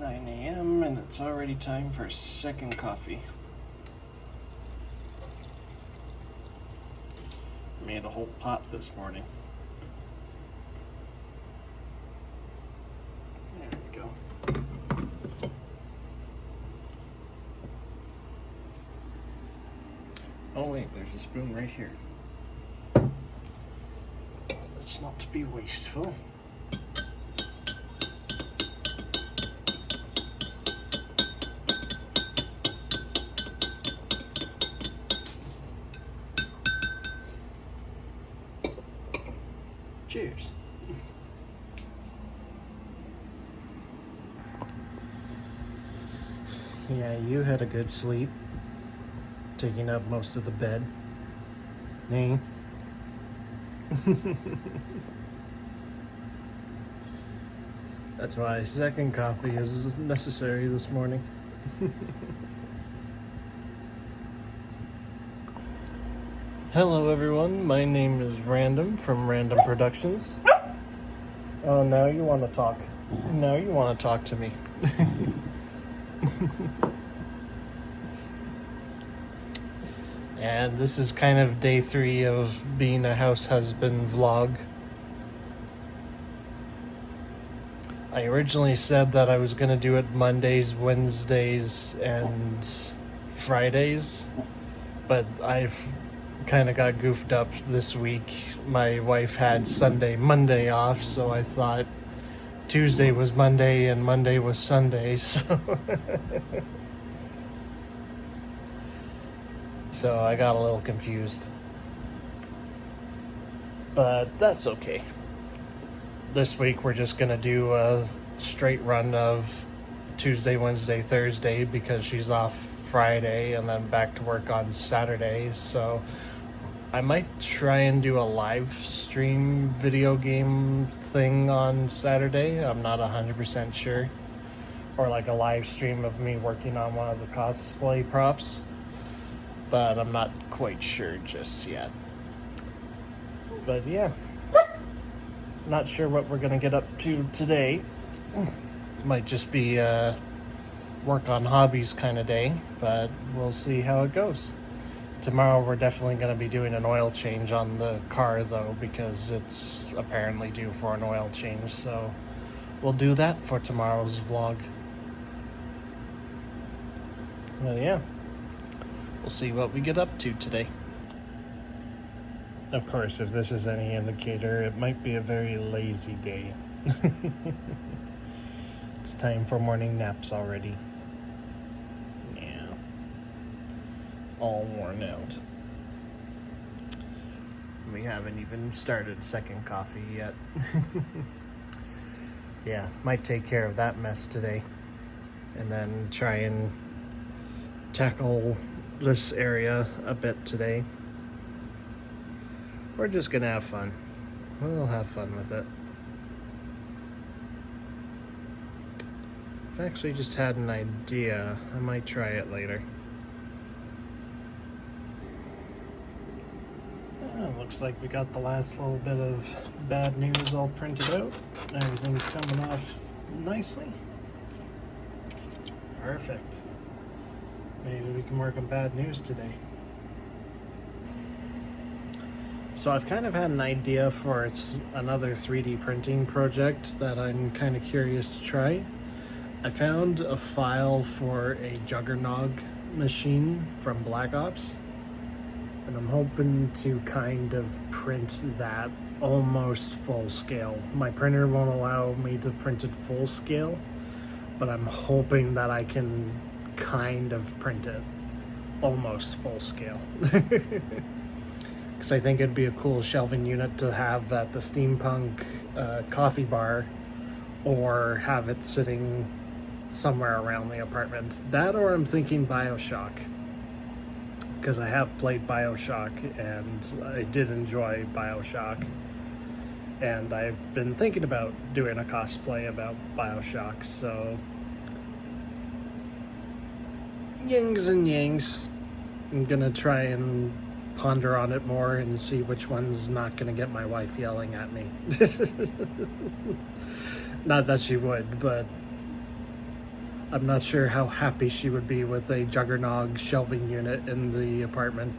9 a.m. and it's already time for second coffee. Made a whole pot this morning. There we go. Oh wait, there's a spoon right here. Let's not be wasteful. Cheers. Yeah, you had a good sleep, taking up most of the bed. Me. That's why second coffee is necessary this morning. Hello everyone, my name is Random from Random Productions. Oh, now you want to talk. Now you want to talk to me. And this is kind of day 3 of being a house husband vlog. I originally said that I was going to do it Mondays, Wednesdays, and Fridays, but I've kind of got goofed up this week. My wife had Monday off, so I thought Tuesday was Monday and Monday was Sunday, so so I got a little confused. But that's okay. This week we're just gonna do a straight run of Tuesday, Wednesday, Thursday because she's off Friday and then back to work on Saturday. So I might try and do a live stream video game thing on Saturday. I'm not 100% sure. Or like a live stream of me working on one of the cosplay props. But I'm not quite sure just yet. But yeah. Not sure what we're gonna get up to today. Might just be a work on hobbies kind of day, but we'll see how it goes. Tomorrow we're definitely going to be doing an oil change on the car though, because it's apparently due for an oil change, so we'll do that for tomorrow's vlog. Well, yeah, we'll see what we get up to today. Of course, if this is any indicator, it might be a very lazy day. It's time for morning naps already. All worn out. We haven't even started second coffee yet. Yeah, might take care of that mess today and then try and tackle this area a bit today. We're just gonna have fun. We'll have fun with it. I actually just had an idea. I might try it later. Looks like we got the last little bit of bad news all printed out. Everything's coming off nicely. Perfect. Maybe we can work on bad news today. So I've kind of had an idea for another 3D printing project that I'm kind of curious to try. I found a file for a Juggernog machine from Black Ops. And I'm hoping to kind of print that almost full scale. My printer won't allow me to print it full scale, but I'm hoping that I can kind of print it almost full scale. Because I think it'd be a cool shelving unit to have at the steampunk coffee bar, or have it sitting somewhere around the apartment. That, or I'm thinking BioShock. Because I have played BioShock and I did enjoy BioShock, and I've been thinking about doing a cosplay about BioShock, so yings and yangs. I'm gonna try and ponder on it more and see which one's not gonna get my wife yelling at me. Not that she would, but I'm not sure how happy she would be with a juggernog shelving unit in the apartment.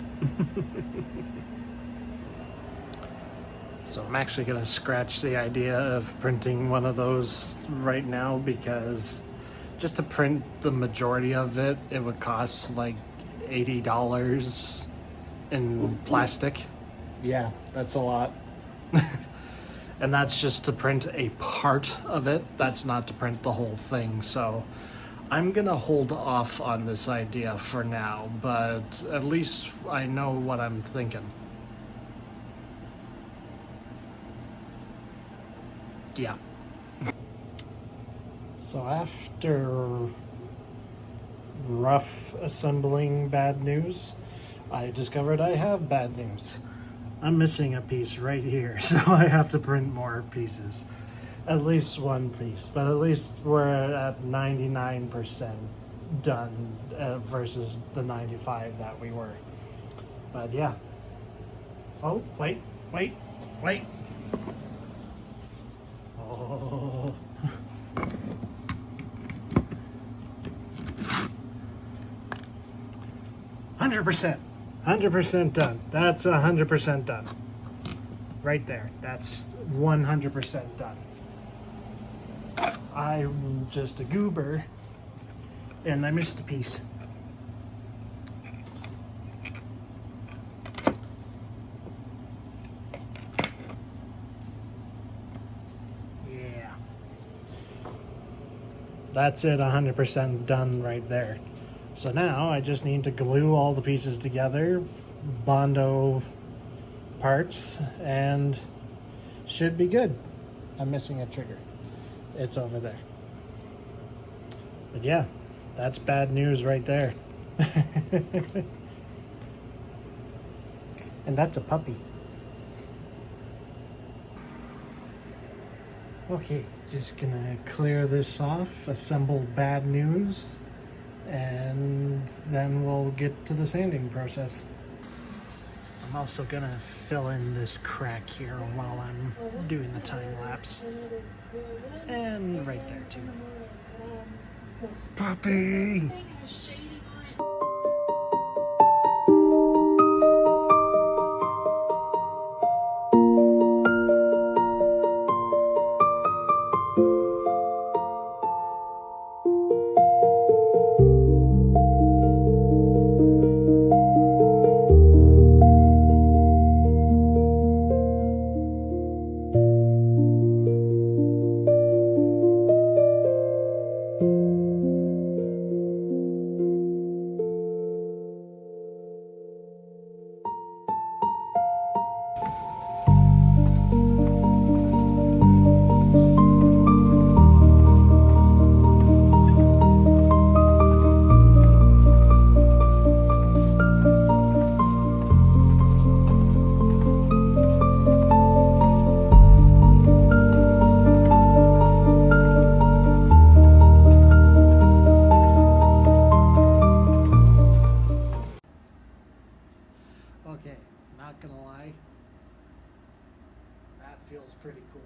So I'm actually going to scratch the idea of printing one of those right now, because just to print the majority of it, it would cost like $80 in plastic. Yeah, that's a lot. And that's just to print a part of it. That's not to print the whole thing. So I'm gonna hold off on this idea for now, but at least I know what I'm thinking. Yeah. So after rough assembling bad news, I discovered I have bad news. I'm missing a piece right here, so I have to print more pieces. At least one piece, but at least we're at 99% done versus the 95 that we were. But yeah. Oh, wait. Oh. 100% done. That's 100% done. Right there. That's 100% done. I'm just a goober, and I missed a piece. Yeah. That's it, 100% done right there. So now I just need to glue all the pieces together, Bondo parts, and should be good. I'm missing a trigger. It's over there. But yeah, that's bad news right there. And that's a puppy. Okay, just gonna clear this off, assemble bad news, and then we'll get to the sanding process. I'm also gonna fill in this crack here while I'm doing the time lapse. And right there too. Puppy! Okay, not gonna lie, that feels pretty cool.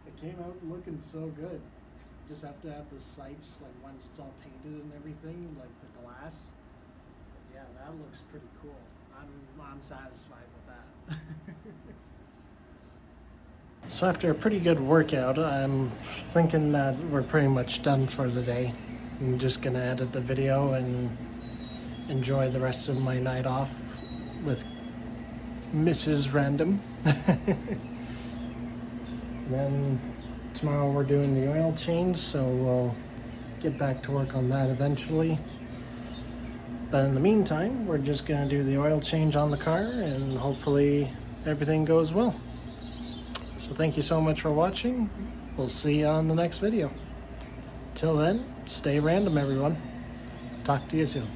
It came out looking so good. Just have to have the sights, like once it's all painted and everything, like the glass. Yeah, that looks pretty cool. I'm satisfied with that. So after a pretty good workout, I'm thinking that we're pretty much done for the day. I'm just gonna edit the video and enjoy the rest of my night off with Mrs. Random. Then tomorrow we're doing the oil change, so we'll get back to work on that eventually. But in the meantime, we're just gonna do the oil change on the car, and hopefully everything goes well. So thank you so much for watching. We'll see you on the next video. Till then, stay random, everyone. Talk to you soon.